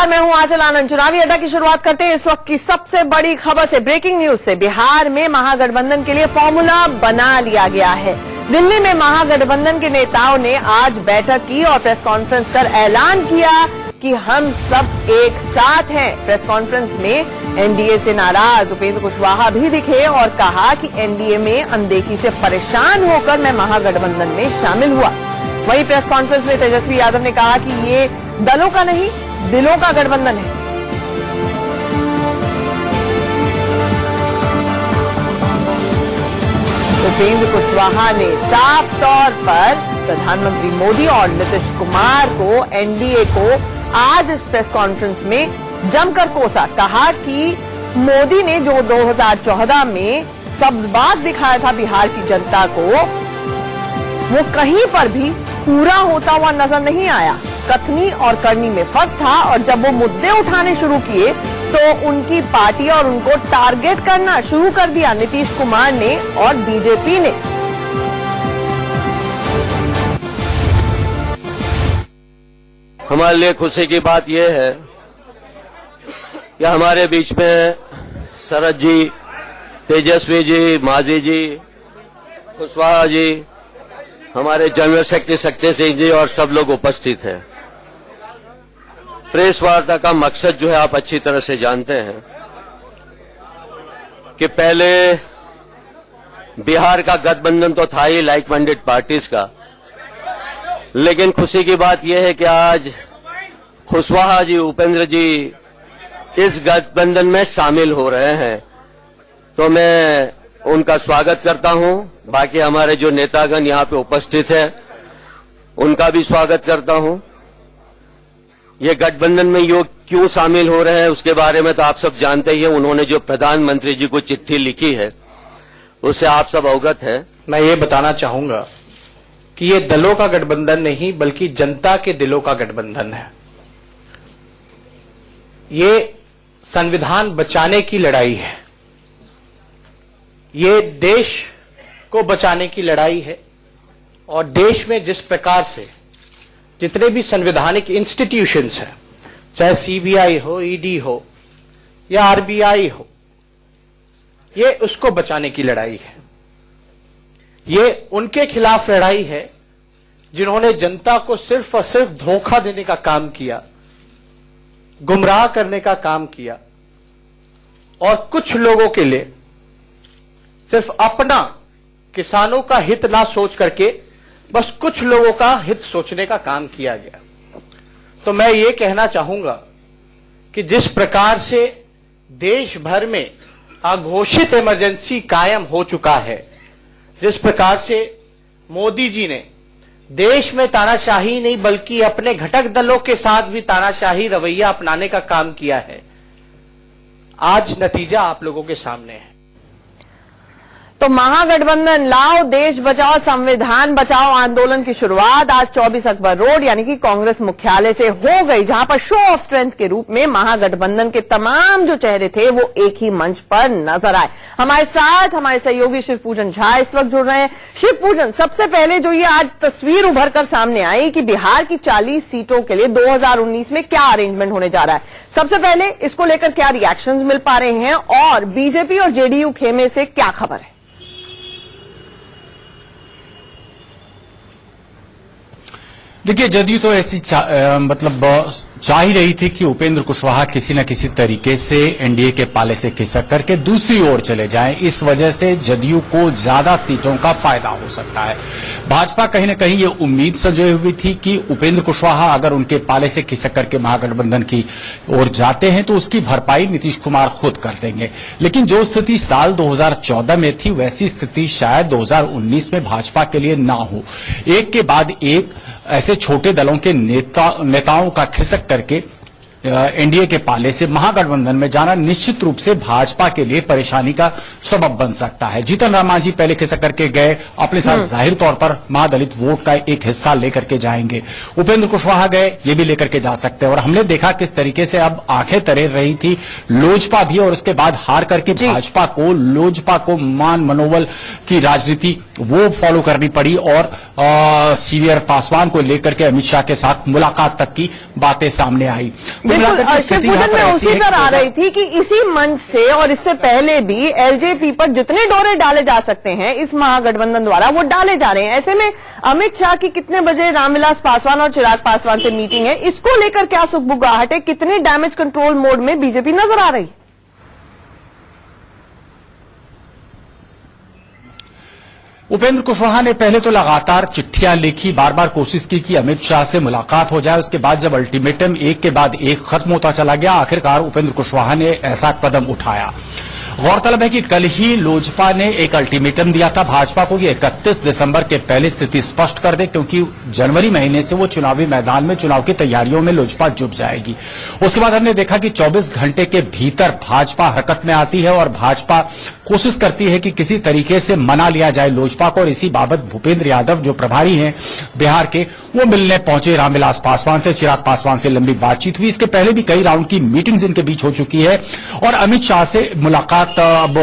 नमस्कार, मैं हूं आंचल आनंद। चुनावी अड्डा की शुरुआत करते हैं इस वक्त की सबसे बड़ी खबर से, ब्रेकिंग न्यूज से। बिहार में महागठबंधन के लिए फॉर्मूला बना लिया गया है। दिल्ली में महागठबंधन के नेताओं ने आज बैठक की और प्रेस कॉन्फ्रेंस कर ऐलान किया कि हम सब एक साथ हैं। प्रेस कॉन्फ्रेंस में एनडीए से नाराज उपेंद्र कुशवाहा भी दिखे और कहा कि एनडीए में अनदेखी से परेशान होकर मैं महागठबंधन में शामिल हुआ। वहीं प्रेस कॉन्फ्रेंस में तेजस्वी यादव ने कहा कि ये दलों का नहीं, दिलों का गठबंधन है। उपेंद्र कुशवाहा ने साफ तौर पर प्रधानमंत्री मोदी और नीतीश कुमार को, एनडीए को आज इस प्रेस कॉन्फ्रेंस में जमकर कोसा। कहा कि मोदी ने जो 2014 में सब्ज बाग दिखाया था बिहार की जनता को, वो कहीं पर भी पूरा होता हुआ नजर नहीं आया। कथनी और करनी में फर्क था और जब वो मुद्दे उठाने शुरू किए तो उनकी पार्टी और उनको टारगेट करना शुरू कर दिया नीतीश कुमार ने और बीजेपी ने। हमारे लिए खुशी की बात यह है कि हमारे बीच में शरद जी, तेजस्वी जी, मांझी जी, कुशवाहा जी, हमारे जनरल सेक्रेटरी शक्ति सिंह जी और सब लोग उपस्थित हैं। प्रेस वार्ता का मकसद जो है आप अच्छी तरह से जानते हैं कि पहले बिहार का गठबंधन तो था ही लाइक माइंडेड पार्टीज का, लेकिन खुशी की बात यह है कि आज कुशवाहा जी, उपेंद्र जी इस गठबंधन में शामिल हो रहे हैं। तो मैं उनका स्वागत करता हूं। बाकी हमारे जो नेतागण यहां पे उपस्थित हैं उनका भी स्वागत करता हूं। ये गठबंधन में योग क्यों शामिल हो रहे हैं उसके बारे में तो आप सब जानते ही हैं। उन्होंने जो प्रधानमंत्री जी को चिट्ठी लिखी है उससे आप सब अवगत हैं। मैं ये बताना चाहूंगा कि ये दलों का गठबंधन नहीं बल्कि जनता के दिलों का गठबंधन है। ये संविधान बचाने की लड़ाई है, ये देश को बचाने की लड़ाई है। और देश में जिस प्रकार से जितने भी संवैधानिक इंस्टीट्यूशंस हैं, चाहे सीबीआई हो, ईडी हो या आरबीआई हो, ये उसको बचाने की लड़ाई है। ये उनके खिलाफ लड़ाई है जिन्होंने जनता को सिर्फ और सिर्फ धोखा देने का काम किया, गुमराह करने का काम किया और कुछ लोगों के लिए सिर्फ अपना किसानों का हित ना सोच करके बस कुछ लोगों का हित सोचने का काम किया गया। तो मैं ये कहना चाहूंगा कि जिस प्रकार से देश भर में अघोषित इमरजेंसी कायम हो चुका है, जिस प्रकार से मोदी जी ने देश में तानाशाही नहीं बल्कि अपने घटक दलों के साथ भी तानाशाही रवैया अपनाने का काम किया है, आज नतीजा आप लोगों के सामने है। तो महागठबंधन लाओ देश बचाओ संविधान बचाओ आंदोलन की शुरुआत आज 24 अकबर रोड यानी कि कांग्रेस मुख्यालय से हो गई, जहां पर शो ऑफ स्ट्रेंथ के रूप में महागठबंधन के तमाम जो चेहरे थे वो एक ही मंच पर नजर आए। हमारे साथ हमारे सहयोगी शिव पूजन झा इस वक्त जुड़ रहे हैं। शिव पूजन, सबसे पहले जो ये आज तस्वीर उभर कर सामने आई कि बिहार की 40 सीटों के लिए 2019 में क्या अरेंजमेंट होने जा रहा है, सबसे पहले इसको लेकर क्या रिएक्शंस मिल पा रहे हैं और बीजेपी और जेडीयू खेमे से क्या खबर है? देखिए, जदयू तो ऐसी चाह ही रही थी कि उपेंद्र कुशवाहा किसी न किसी तरीके से एनडीए के पाले से खिसक करके दूसरी ओर चले जाएं। इस वजह से जदयू को ज्यादा सीटों का फायदा हो सकता है। भाजपा कहीं न कहीं ये उम्मीद संजोए हुई थी कि उपेंद्र कुशवाहा अगर उनके पाले से खिसक करके महागठबंधन की ओर जाते हैं तो उसकी भरपाई नीतीश कुमार खुद कर देंगे। लेकिन जो स्थिति साल 2014 में थी वैसी स्थिति शायद 2019 में भाजपा के लिए ना हो। एक के बाद एक ऐसे छोटे दलों के नेताओं का खिसक करके एनडीए के पाले से महागठबंधन में जाना निश्चित रूप से भाजपा के लिए परेशानी का सबब बन सकता है। जीतन राम मांझी पहले खिसक करके गए, अपने साथ जाहिर तौर पर महादलित वोट का एक हिस्सा लेकर के जाएंगे। उपेंद्र कुशवाहा गए, ये भी लेकर के जा सकते हैं। और हमने देखा किस तरीके से अब आंखें तरेर रही थी लोजपा भी, और उसके बाद हार करके लोजपा को मान मनोबल की राजनीति वो फॉलो करनी पड़ी और सीनियर पासवान को लेकर के अमित शाह के साथ मुलाकात तक की बातें सामने आई। मिलाकर के स्थिति यहाँ शिवपूजन पर में ऐसी उसी है पर कि आ रही थी कि इसी मंच से और इससे पहले भी एलजेपी पर जितने डोरे डाले जा सकते हैं इस महागठबंधन द्वारा वो डाले जा रहे हैं। ऐसे में अमित शाह की कितने बजे रामविलास पासवान और चिराग पासवान से मीटिंग है, इसको लेकर क्या सुगबुगाहट है, कितने डैमेज कंट्रोल मोड में बीजेपी नजर आ रही है? उपेंद्र कुशवाहा ने पहले तो लगातार चिट्ठियां लिखी, बार बार कोशिश की कि अमित शाह से मुलाकात हो जाए। उसके बाद जब अल्टीमेटम एक के बाद एक खत्म होता चला गया, आखिरकार उपेंद्र कुशवाहा ने ऐसा कदम उठाया। गौरतलब है कि कल ही लोजपा ने एक अल्टीमेटम दिया था भाजपा को कि 31 दिसंबर के पहले स्थिति स्पष्ट कर दे, क्योंकि जनवरी महीने से वो चुनावी मैदान में चुनाव की तैयारियों में लोजपा जुट जाएगी। उसके बाद हमने देखा कि 24 घंटे के भीतर भाजपा हरकत में आती है और भाजपा कोशिश करती है कि किसी तरीके से मना लिया जाए लोजपा को। और इसी बाबत भूपेंद्र यादव जो प्रभारी हैं बिहार के, वो मिलने पहुंचे रामविलास पासवान से, चिराग पासवान से लंबी बातचीत हुई। इसके पहले भी कई राउंड की मीटिंग्स इनके बीच हो चुकी है और अमित शाह से मुलाकात अब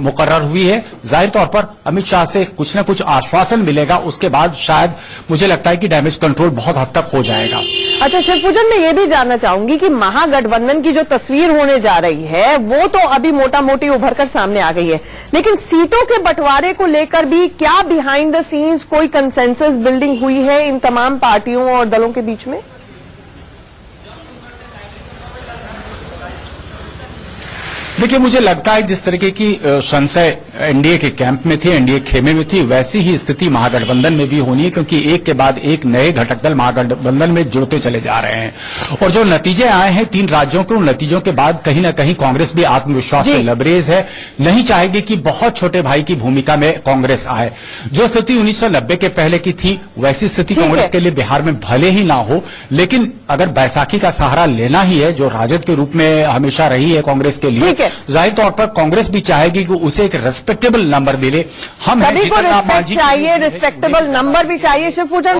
मुकर्रर हुई है। जाहिर तौर पर अमित शाह से कुछ न कुछ आश्वासन मिलेगा, उसके बाद शायद मुझे लगता है कि डैमेज कंट्रोल बहुत हद तक हो जाएगा। अच्छा शिवपूजन, मैं ये भी जानना चाहूंगी कि महागठबंधन की जो तस्वीर होने जा रही है वो तो अभी मोटा मोटी उभर कर सामने आ गई है, लेकिन सीटों के बंटवारे को लेकर भी क्या बिहाइंड द सीन्स कोई कंसेंसस बिल्डिंग हुई है इन तमाम पार्टियों और दलों के बीच में? देखिए, मुझे लगता है जिस तरीके की संशय एनडीए के कैंप में थी, एनडीए खेमे में थी, वैसी ही स्थिति महागठबंधन में भी होनी है, क्योंकि एक के बाद एक नए घटक दल महागठबंधन में जुड़ते चले जा रहे हैं। और जो नतीजे आए हैं 3 राज्यों के, उन नतीजों के बाद कहीं न कहीं कांग्रेस भी आत्मविश्वास से लबरेज है, नहीं चाहेगी कि बहुत छोटे भाई की भूमिका में कांग्रेस आए। जो स्थिति 1990 के पहले की थी वैसी स्थिति कांग्रेस के लिए बिहार में भले ही ना हो, लेकिन अगर बैसाखी का सहारा लेना ही है, जो राजद के रूप में हमेशा रही है कांग्रेस के लिए, जाहिर तौर पर कांग्रेस भी चाहेगी कि उसे एक रेस्पेक्टेबल नंबर मिले। हम सभी को रिस्पेक्ट चाहिए, रिस्पेक्टेबल नंबर भी चाहिए। शिवपूजन